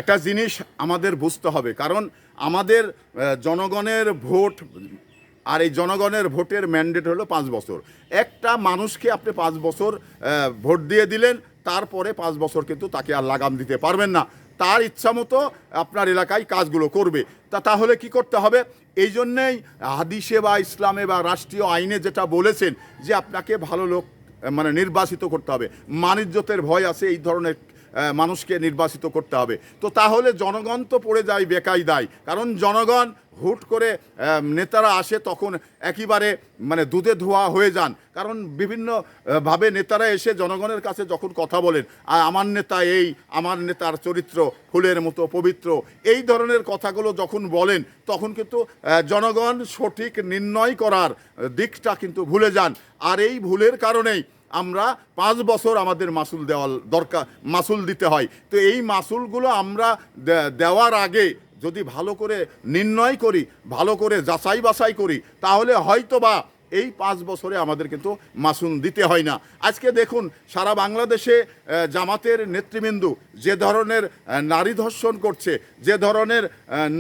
একটা জিনিস আমাদের বুঝতে হবে, কারণ আমাদের জনগণের ভোট, আর এই জনগণের ভোটের ম্যান্ডেট হলো 5 বছর। একটা মানুষকে আপনি 5 বছর ভোট দিয়ে দিলেন, তারপরে 5 বছর কিন্তু তাকে আর লাগাম দিতে পারবেন না। তার ইচ্ছা মতো আপনার এলাকায় কাজগুলো করবে। তাহলে কি করতে হবে? এই জন্যেই হাদিসে বা ইসলামে বা রাষ্ট্রীয় আইনে যেটা বলেছেন যে আপনাকে ভালো লোক মানে নির্বাচিত করতে হবে, মানিজ্যতের ভয় আছে, এই ধরনের মানুষকে নির্বাচিত করতে হবে। তো তাহলে জনগণ তো পড়ে যায় বেকায়দায়, কারণ জনগণ হুট করে নেতারা আসে তখন একেবারে মানে দুধে ধোয়া হয়ে যান। কারণ বিভিন্ন ভাবে নেতারা এসে জনগণের কাছে যখন কথা বলেন, আমার নেতা এই, আমার নেতার চরিত্র ফুলের মতো পবিত্র, এই ধরনের কথাগুলো যখন বলেন, তখন কিন্তু জনগণ সঠিক নির্ণয় করার দিকটা কিন্তু ভুলে যান। আর এই ভুলের কারণেই আমরা 5 বছর আমাদের মাসুল দেওয়ার দরকার, মাসুল দিতে হয়। তো এই মাসুলগুলো আমরা দেওয়ার আগে যদি ভালো করে নির্ণয় করি, ভালো করে যাচাই বাছাই করি, তাহলে হয়তো বা এই 5 বছরে আমাদের কিন্তু মাসুল দিতে হয় না। আজকে দেখুন সারা বাংলাদেশে জামাতের নেতৃবৃন্দ যে ধরনের নারী ধর্ষণ করছে, যে ধরনের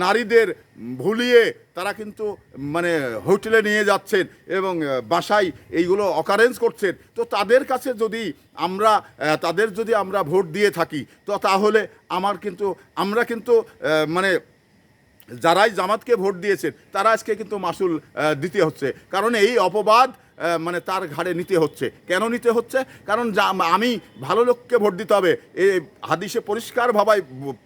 নারীদের ভুলিয়ে তারা কিন্তু মানে হোটেলে নিয়ে যাচ্ছেন এবং বাসায় এইগুলো অকারেন্স করছেন। তো তাদের কাছে যদি আমরা আমরা ভোট দিয়ে থাকি, তো তাহলে আমরা কিন্তু মানে যারাই জামাতকে ভোট দিয়েছেন তারা আজকে কিন্তু মাসুল দিতে হচ্ছে। কারণ এই অপবাদ মানে তার ঘাড়ে নিতে হচ্ছে। কেন নিতে হচ্ছে? কারণ আমি ভালো লোককে ভোট দিতে হবে। এই হাদিসে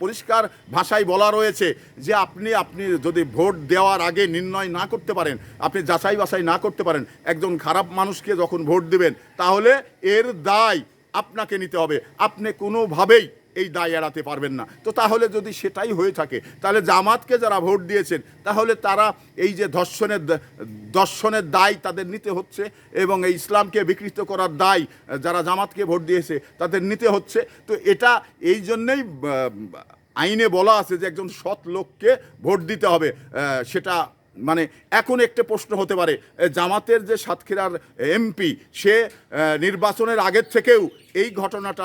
পরিষ্কার ভাষায় বলা রয়েছে যে আপনি যদি ভোট দেওয়ার আগে নির্ণয় না করতে পারেন, আপনি যাচাই বাছাই না করতে পারেন, একজন খারাপ মানুষকে যখন ভোট দিবেন, তাহলে এর দায় আপনাকে নিতে হবে। আপনি কোনোভাবেই এই দায় এড়াতে পারবেন না। তো তাহলে যদি সেটাই হয়ে থাকে, তাহলে জামাতকে যারা ভোট দিয়েছেন, তাহলে তারা এই যে দর্শনের দায় তাদের নিতে হচ্ছে, এবং এই ইসলামকে বিকৃত করার দায় যারা জামাতকে ভোট দিয়েছে তাদের নিতে হচ্ছে। তো এটা এই জন্যেই আইনে বলা আছে যে একজন সৎ লোককে ভোট দিতে হবে। সেটা মানে এখন একটা প্রশ্ন হতে পারে, জামাতের যে সাতক্ষীরার এমপি, সে নির্বাচনের আগের থেকেও এই ঘটনাটা